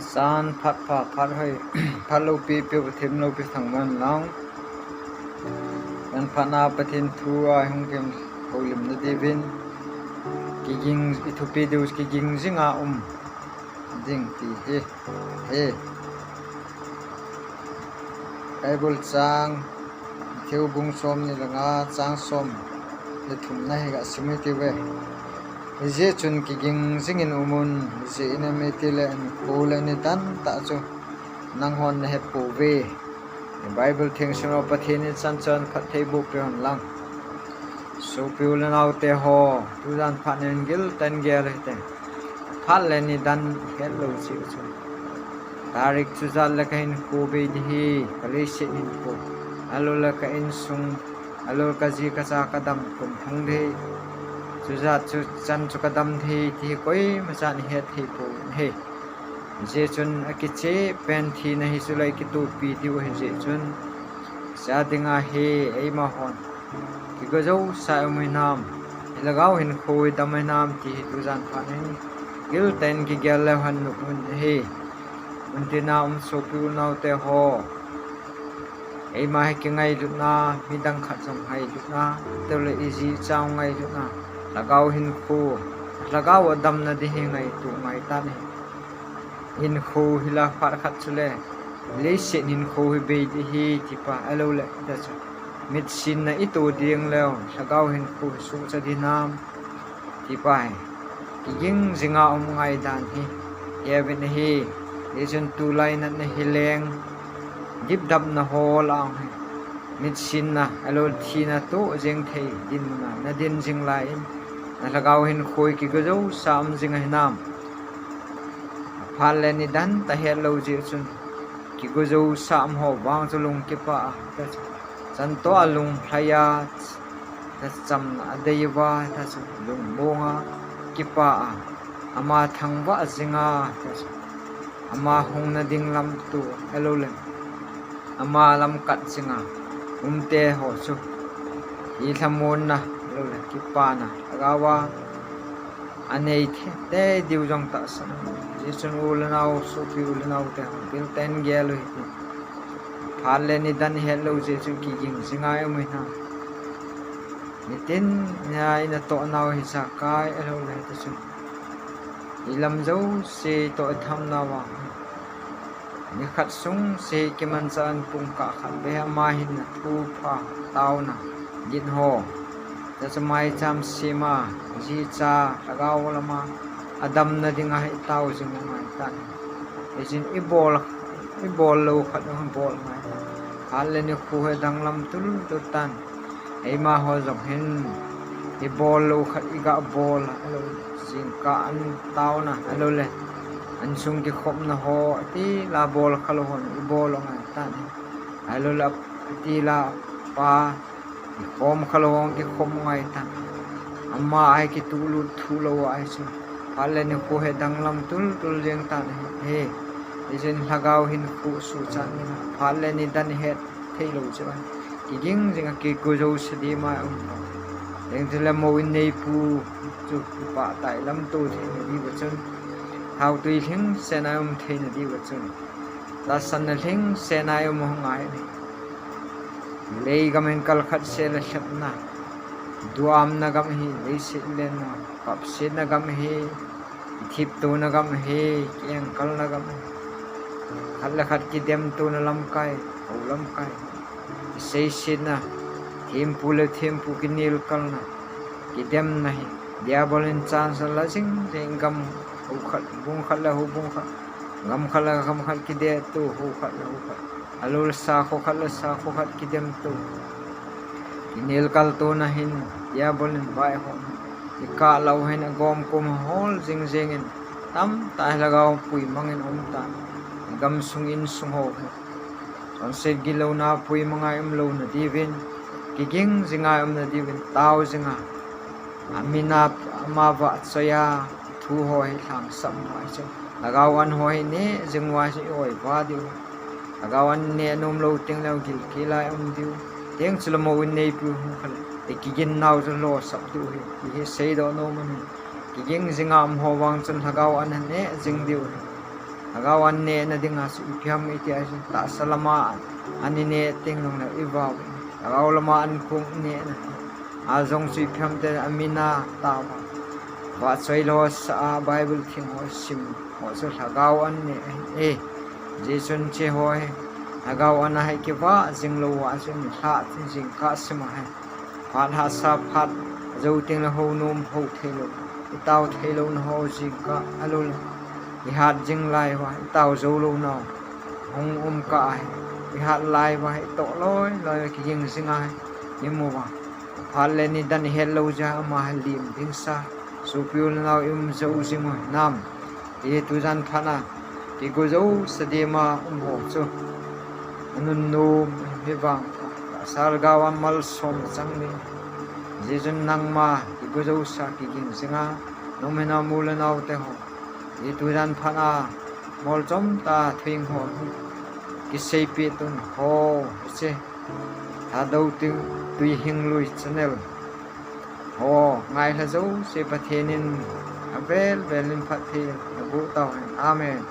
san phát phá phát hơi phát lâu pi pi thêm lâu pi thằng man long dan phát na patin thua hung kem holim na devin kiging itu pi deus kiging zinga ding ti he Bible chang theo bung som ni langa chang som le thum na he ga simiti we je chun kiging zingin umun je ina metile an pole ni tan ta chu nang hon he po we Bible thing sura pathin chan chan khat thei bu pe hon lang so piul nau te ho tu dan phanen gil tan ge re te phal le ni dan hello chi chu tarik chu zal la kain ko be hi kale se in ko alo la ka in sung alo ka ji ka sa ka dam kum thung de chu za chu chan chu ka dam thi koi ma cha ni he thi po he je chun akiche pen thi na hi su lai ki tu pi ti wo he je chun sa dinga he ei ma hon ki go zo sa mai nam lagao hin khoi dam mai nam ti tu zan pha ne gil ten ki gel le han nu he untina so pu nau te ho ei ma he ki ngai lu na mi dang khat som hai lu na te le easy chao ngai lu na lagao hin khu lagao dam na di he ngai tu ngai ta ne in khu hila phar khat chule le se nin khu hi be di hi ti pa alo le da chu mit sin na itu ding leo lagao hin khu su cha di nam ti pa ki ging zinga ngai dan hi even hi Lesion tu lai na hileng dip dap na ho lang mit sin na alo thi na to jeng thei din na din jing lai na lagaw hin khoi ki go zo sam jing hinam phal le ni dan ta he lo ji chun ki go zo sam ho wang zo lung ki pa chan to alung phaya ta cham adeiwa ta chu lung bonga ki pa ama thangwa jinga ta ama hong na ding lam tu hello le ama lam kat singa umte ho chu I thamon na hello le ki pa na agawa anei te diu jong ta san ji chun ul nau su pi ul nau te bil ten gelo hi phal le ni dan hello je chu ki ging singa ai mai na ni tin nya ina to nau hi sa kai hello le ta chu ilam zo se to tham na wa ni khat sung se ki man san pung ka khat be ma hin na thu pha tau na jin ho ta samai cham sima ji cha lagaw lama adam na ding ai tau jing mai tan ejin ibol lo khat no bol mai hal le ni khu he dang lam tul tu tan ei ma ho jong hin ibol lo khat iga bol alo jing ka an tau na alo le an sung ki khop na ho ti la bol khalo hon bol ngai tan alo la ti la pa khom khalo hon ki khom ngai tan amma ai ki tu lu thu lo ai chu pale ni ko he dang lam tul jeng tan he isen lagaw hin ku su chan ni pale ni dan he thei lo chu ki ging jing ki ko jo se di ma eng thila mo in nei pu chu pa tai lam tu the ni ba chun how to thing senayum thein di wa chun la san na thing senayum ngai lei gamen kal khat se la shapna duam na gam hi lei sit len na kap sit na gam hi thip tu na gam hi eng kal na gam khal la khat ki dem tu na lam kai lam kai sei sit na thim pu kinil kal na ki dem na hi dia bolin chance la sing gam khat bung khat la hu bung khat gam khala gam khat ki de tu hu khat la hu khat alul sa kho khat la sa kho khat ki dem tu kinil kal tu na hin dia bolin bai ho ka lau hen gom kum hol jing in tam ta lagaw pui mangin ta gam sung in sung ho on se gilo na pui mangai lo na divin kiging jinga na divin tau jinga amina amawa soya thu hoi thang sam mai chu lagawan hoi ne jingwa si oi ba diu lagawan ne nom lo ting lo gil kila diu teng chulamo nei pu khal kigin naw zo lo sap tu hi sei do no man kiging jingam ho wang chun lagawan ne jing diu agawan ne na dinga su ipyam iti asu ta salama ani ne ting nong na iwa agaw lama an kung ne na azong su ipyam te amina ta ba choi lo sa bible thing ho sim ho so agaw an ne e jesun che hoi agaw an hai ke ba jing lo wa su ni ha jing ka sima hai phan ha sa phat zo ting la ho nom ho thelo tao thelo na ho ji ka alul hat jing lai wa tao zo lo no hong ka hat lai wa to loi loi ki jing sing ai yemo wa phan le ni dan hello ja ma lim ding sa su piul na im zo jing mo nam e tu jan phana ki go zo sadema ho chu anun no he ba sar gawan mal som chang ni jejun nang ma ki go zo sa ki jing singa nomena mulana te ho e tu jan phana mol chom ta thing ho ki sei pi tun ho che ha dau tu tui hing lui channel ho ngai la zo se pathenin avel velin phathe bu tao amen.